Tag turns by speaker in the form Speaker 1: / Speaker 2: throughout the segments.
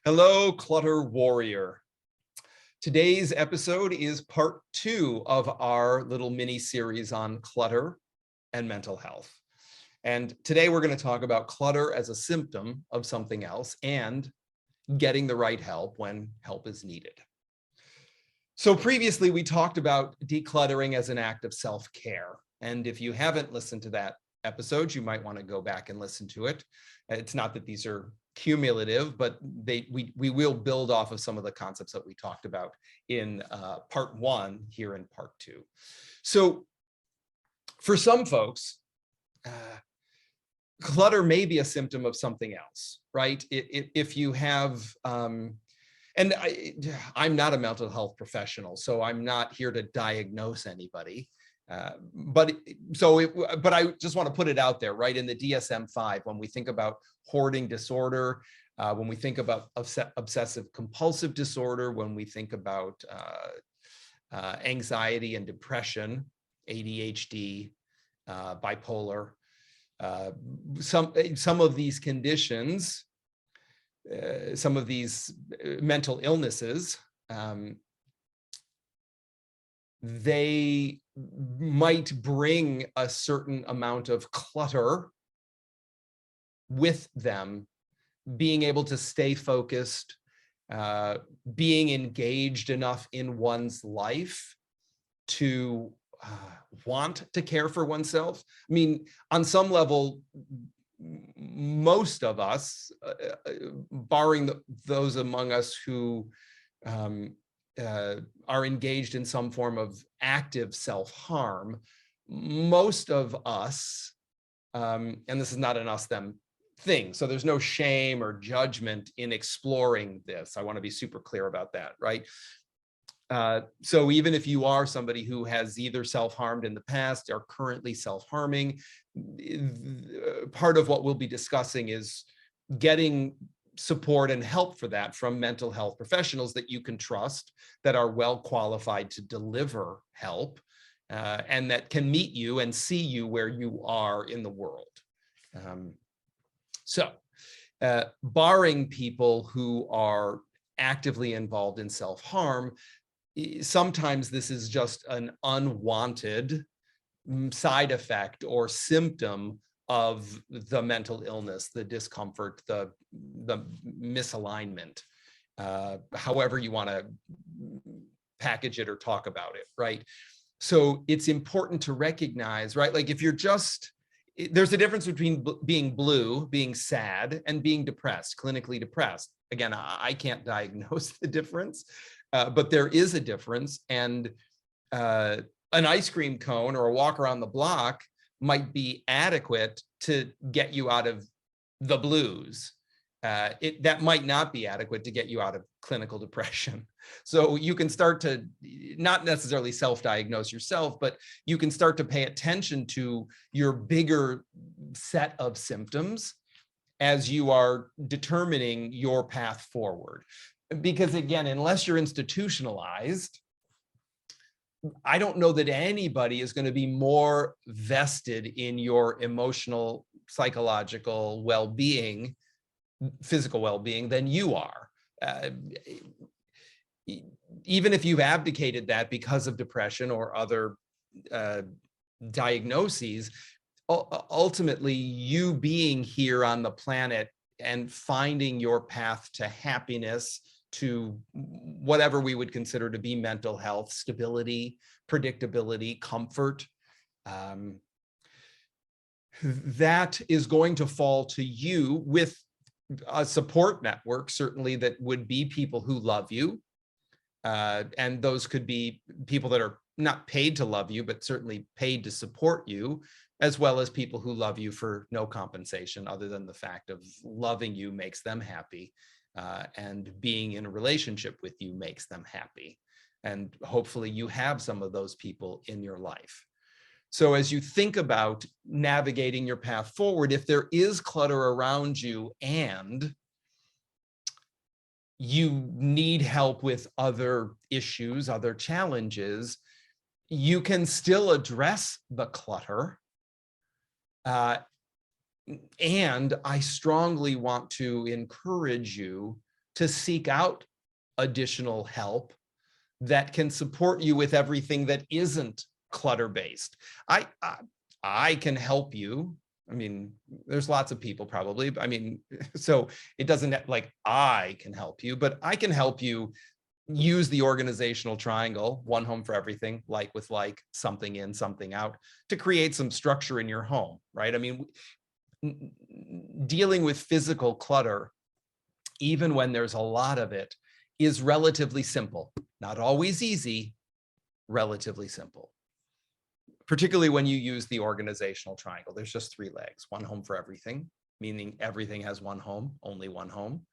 Speaker 1: Hello, Clutter Warrior. Today's episode is part 2 of our little mini series on clutter and mental health. And today we're going to talk about clutter as a symptom of something else and getting the right help when help is needed. So previously we talked about decluttering as an act of self-care. And if you haven't listened to that episode, you might want to go back and listen to it. It's not that these are cumulative, but we will build off of some of the concepts that we talked about in part 1 here in part 2. So for some folks, clutter may be a symptom of something else, right? If you have, and I'm not a mental health professional, so I'm not here to diagnose anybody. But I just want to put it out there, right? In the DSM-5, when we think about hoarding disorder, when we think about obsessive compulsive disorder, when we think about anxiety and depression, ADHD, bipolar, some of these conditions, some of these mental illnesses, they might bring a certain amount of clutter with them, being able to stay focused, being engaged enough in one's life to want to care for oneself. I mean, on some level, most of us, barring those among us who are engaged in some form of active self-harm, most of us, and this is not an us-them thing, so there's no shame or judgment in exploring this. I want to be super clear about that, right? So even if you are somebody who has either self-harmed in the past or currently self-harming, part of what we'll be discussing is getting support and help for that from mental health professionals that you can trust, that are well qualified to deliver help, and that can meet you and see you where you are in the world. Barring people who are actively involved in self-harm, sometimes this is just an unwanted side effect or symptom of the mental illness, the discomfort, the misalignment, however you want to package it or talk about it, right? So it's important to recognize, right? Like if you're just, there's a difference between being blue, being sad, and being depressed, clinically depressed. Again, I can't diagnose the difference, but there is a difference. And an ice cream cone or a walk around the block might be adequate to get you out of the blues. That might not be adequate to get you out of clinical depression. So you can start to not necessarily self-diagnose yourself, but you can start to pay attention to your bigger set of symptoms as you are determining your path forward. Because again, unless you're institutionalized, I don't know that anybody is going to be more vested in your emotional, psychological well-being, physical well-being than you are. Even if you've abdicated that because of depression or other diagnoses, ultimately you being here on the planet and finding your path to happiness, to whatever we would consider to be mental health, stability, predictability, comfort, that is going to fall to you with a support network, certainly, that would be people who love you. And those could be people that are not paid to love you, but certainly paid to support you, as well as people who love you for no compensation other than the fact of loving you makes them happy. And being in a relationship with you makes them happy. And hopefully you have some of those people in your life. So as you think about navigating your path forward, if there is clutter around you and you need help with other issues, other challenges, you can still address the clutter. And I strongly want to encourage you to seek out additional help that can support you with everything that isn't clutter-based. I can help you. I mean, there's lots of people probably, I mean, so it doesn't like I can help you, but I can help you use the organizational triangle, one home for everything, like with like, something in, something out, to create some structure in your home, right? I mean, dealing with physical clutter, even when there's a lot of it, is relatively simple. Not always easy, relatively simple. Particularly when you use the organizational triangle. There's just 3 legs: one home for everything, meaning everything has one home, only one home.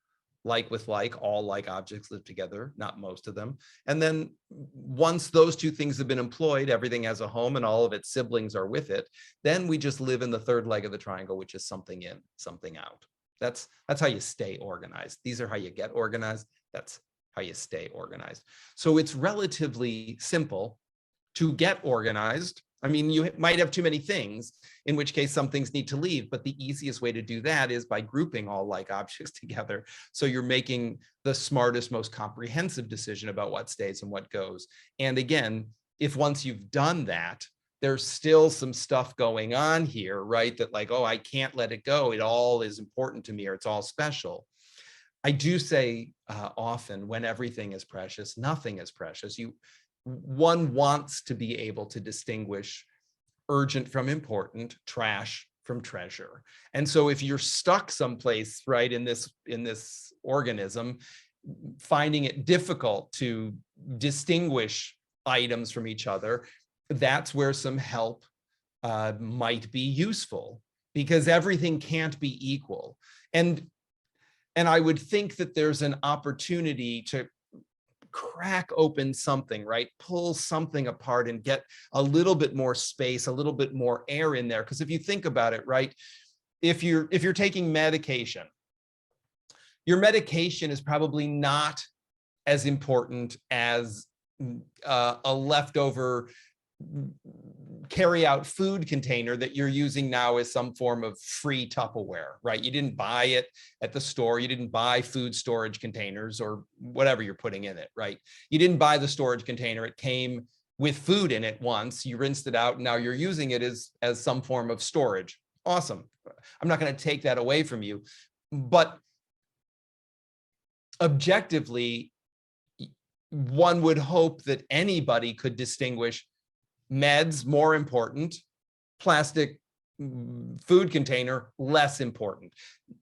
Speaker 1: Like with like, all like objects live together, not most of them. And then once those 2 things have been employed, everything has a home and all of its siblings are with it, then we just live in the 3rd leg of the triangle, which is something in, something out. That's how you stay organized. These are how you get organized. That's how you stay organized. So it's relatively simple to get organized. I mean, you might have too many things, in which case some things need to leave, but the easiest way to do that is by grouping all like objects together. So you're making the smartest, most comprehensive decision about what stays and what goes. And again, if once you've done that, there's still some stuff going on here, right? That like, oh, I can't let it go. It all is important to me, or it's all special. I do say often, when everything is precious, nothing is precious. One wants to be able to distinguish urgent from important, trash from treasure. And so if you're stuck someplace, right, in this organism, finding it difficult to distinguish items from each other, that's where some help might be useful, because everything can't be equal. And I would think that there's an opportunity to crack open something, right? Pull something apart and get a little bit more space, a little bit more air in there. Because if you think about it, right, if you're taking medication, your medication is probably not as important as a leftover carry-out food container that you're using now as some form of free Tupperware, right? You didn't buy it at the store. You didn't buy food storage containers or whatever you're putting in it, right? You didn't buy the storage container. It came with food in it once. You rinsed it out. And now you're using it as some form of storage. Awesome. I'm not going to take that away from you. But objectively, one would hope that anybody could distinguish meds, more important; plastic food container, less important.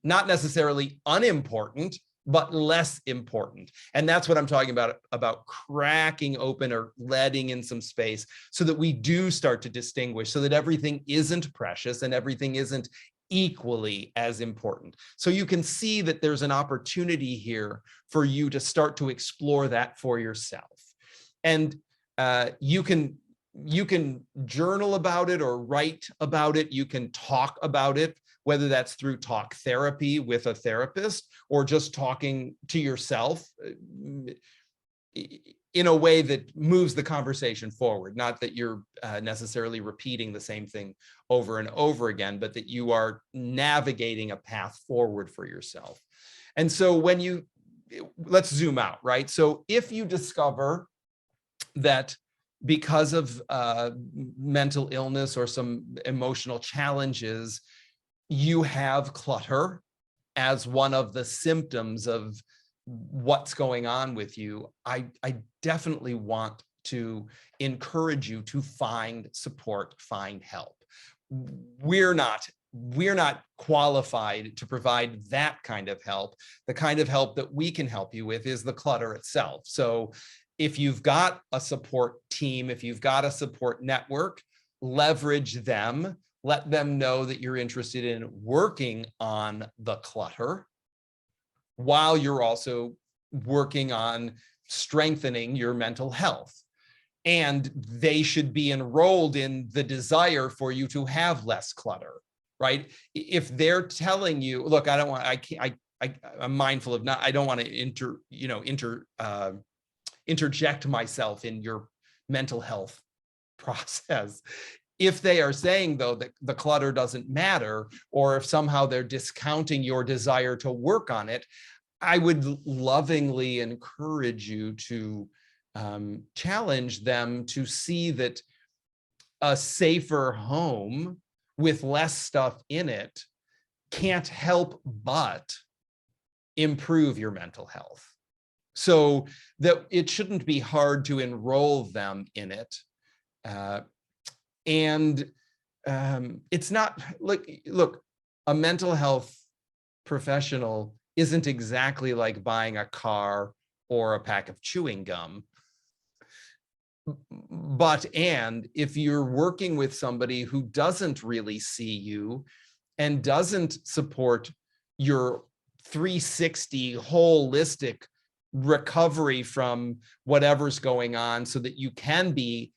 Speaker 1: Not necessarily unimportant, but less important. And that's what I'm talking about cracking open or letting in some space so that we do start to distinguish, so that everything isn't precious and everything isn't equally as important. So you can see that there's an opportunity here for you to start to explore that for yourself. And you can journal about it or write about it. You can talk about it, whether that's through talk therapy with a therapist or just talking to yourself in a way that moves the conversation forward. Not that you're necessarily repeating the same thing over and over again, but that you are navigating a path forward for yourself. And so let's zoom out, right? So if you discover that because of mental illness or some emotional challenges, you have clutter as one of the symptoms of what's going on with you, I definitely want to encourage you to find support, find help. We're not qualified to provide that kind of help. The kind of help that we can help you with is the clutter itself. So if you've got a support team, if you've got a support network, leverage them. Let them know that you're interested in working on the clutter while you're also working on strengthening your mental health. And they should be enrolled in the desire for you to have less clutter, right? If they're telling you, look, I'm mindful of I don't want to interject myself in your mental health process. If they are saying, though, that the clutter doesn't matter, or if somehow they're discounting your desire to work on it, I would lovingly encourage you to challenge them to see that a safer home with less stuff in it can't help but improve your mental health. So that it shouldn't be hard to enroll them in it. It's not, look, a mental health professional isn't exactly like buying a car or a pack of chewing gum. And if you're working with somebody who doesn't really see you and doesn't support your 360 holistic recovery from whatever's going on so that you can be,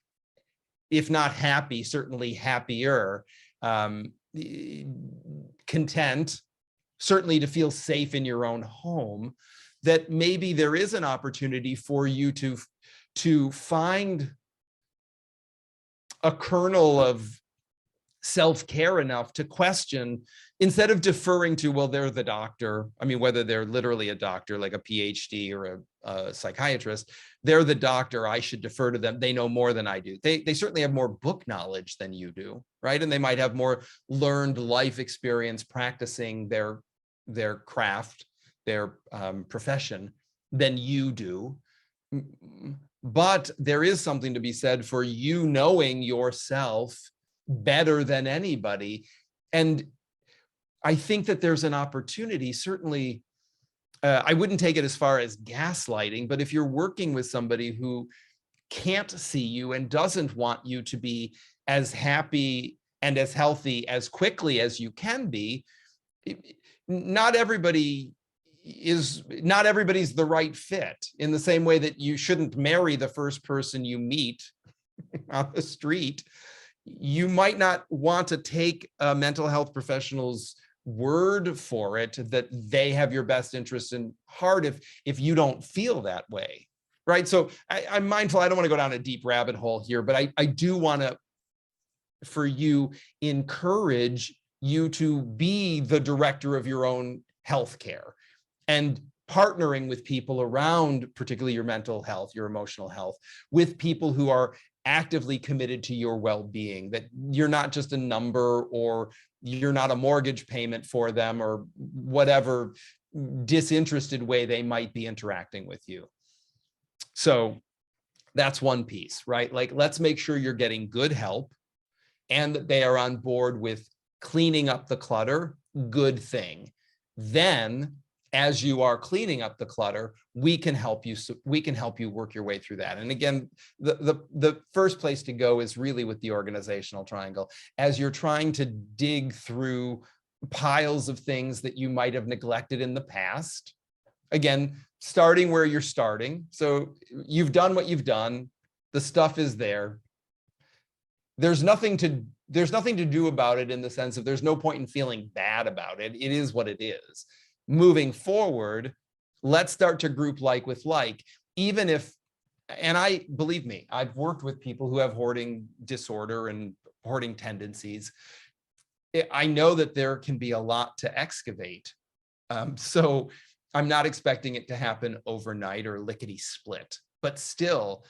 Speaker 1: if not happy, certainly happier, content, certainly to feel safe in your own home, that maybe there is an opportunity for you to find a kernel of self-care enough to question, instead of deferring to, well, they're the doctor. I mean, whether they're literally a doctor, like a PhD or a psychiatrist, they're the doctor, I should defer to them. They know more than I do. They certainly have more book knowledge than you do, right? And they might have more learned life experience practicing their craft, their profession than you do. But there is something to be said for you knowing yourself better than anybody. And I think that there's an opportunity, certainly, I wouldn't take it as far as gaslighting, but if you're working with somebody who can't see you and doesn't want you to be as happy and as healthy as quickly as you can be, not everybody's the right fit, in the same way that you shouldn't marry the first person you meet on the street. You might not want to take a mental health professional's word for it that they have your best interest in heart if you don't feel that way, right? So I'm mindful, I don't want to go down a deep rabbit hole here, but I do want to, for you, encourage you to be the director of your own healthcare and partnering with people around, particularly your mental health, your emotional health, with people who are actively committed to your well-being, that you're not just a number, or you're not a mortgage payment for them, or whatever disinterested way they might be interacting with you. So that's one piece, right? Like, let's make sure you're getting good help and that they are on board with cleaning up the clutter. Good thing. Then, as you are cleaning up the clutter, we can help you. We can help you work your way through that. And again, the first place to go is really with the organizational triangle. As you're trying to dig through piles of things that you might have neglected in the past, again, starting where you're starting. So you've done what you've done. The stuff is there. There's nothing to do about it, in the sense of there's no point in feeling bad about it. It is what it is. Moving forward, let's start to group like with like, even if, and believe me, I've worked with people who have hoarding disorder and hoarding tendencies. I know that there can be a lot to excavate. So I'm not expecting it to happen overnight or lickety split, but still,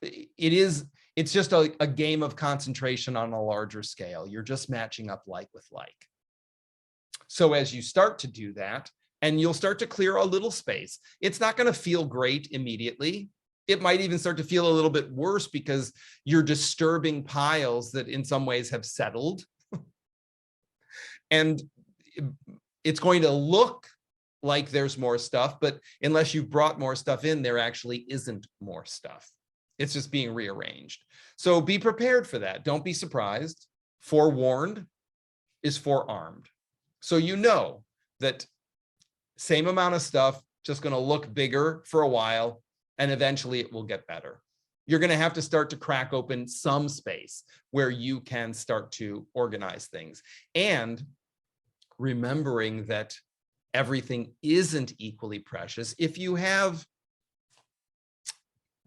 Speaker 1: it's just a game of concentration on a larger scale. You're just matching up like with like. So as you start to do that, and you'll start to clear a little space, it's not going to feel great immediately. It might even start to feel a little bit worse because you're disturbing piles that in some ways have settled. And it's going to look like there's more stuff, but unless you've brought more stuff in, there actually isn't more stuff. It's just being rearranged. So be prepared for that. Don't be surprised. Forewarned is forearmed. So you know that same amount of stuff, just going to look bigger for a while, and eventually it will get better. You're going to have to start to crack open some space where you can start to organize things. And remembering that everything isn't equally precious. If you have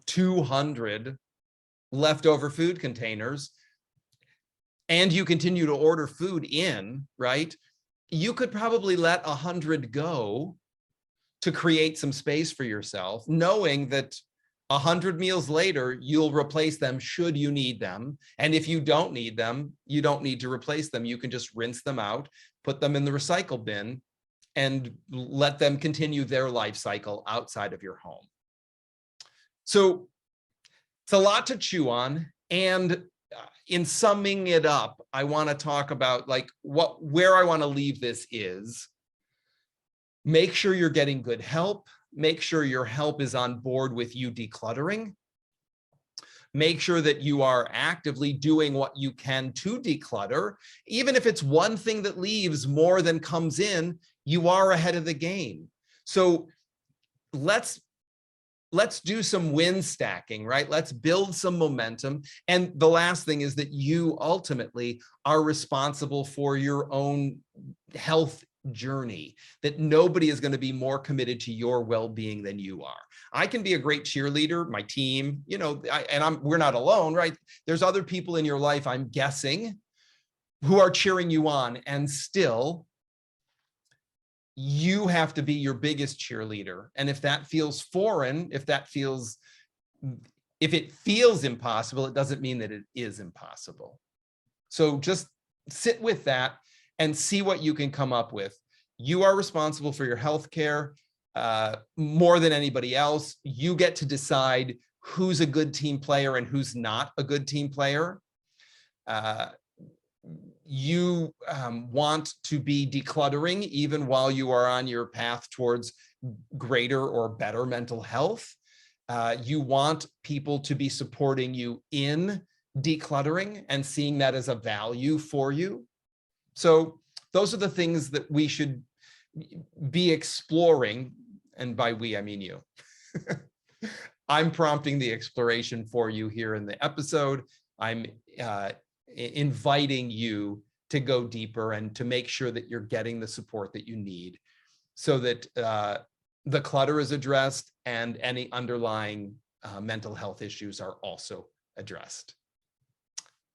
Speaker 1: 200 leftover food containers and you continue to order food in, right? You could probably let 100 go to create some space for yourself, knowing that 100 meals later, you'll replace them should you need them. And if you don't need them, you don't need to replace them. You can just rinse them out, put them in the recycle bin, and let them continue their life cycle outside of your home. So it's a lot to chew on. And in summing it up, I want to talk about like where I want to leave this is make sure you're getting good help. Make sure your help is on board with you decluttering. Make sure that you are actively doing what you can to declutter. Even if it's one thing that leaves more than comes in, you are ahead of the game. So let's do some win stacking, right? Let's build some momentum. And the last thing is that you ultimately are responsible for your own health journey, that nobody is going to be more committed to your well-being than you are. I can be a great cheerleader, my team, you know, we're not alone, right? There's other people in your life, I'm guessing, who are cheering you on, and still you have to be your biggest cheerleader. And if that feels foreign, if it feels impossible, it doesn't mean that it is impossible. So just sit with that and see what you can come up with. You are responsible for your healthcare more than anybody else. You get to decide who's a good team player and who's not a good team player. You want to be decluttering even while you are on your path towards greater or better mental health. You want people to be supporting you in decluttering and seeing that as a value for you. So those are the things that we should be exploring. And by we, I mean you. I'm prompting the exploration for you here in the episode. I'm inviting you to go deeper and to make sure that you're getting the support that you need so that the clutter is addressed and any underlying mental health issues are also addressed.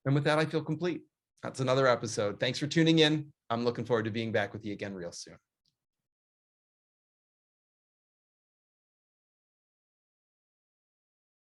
Speaker 1: And with that, I feel complete. That's another episode. Thanks for tuning in. I'm looking forward to being back with you again real soon.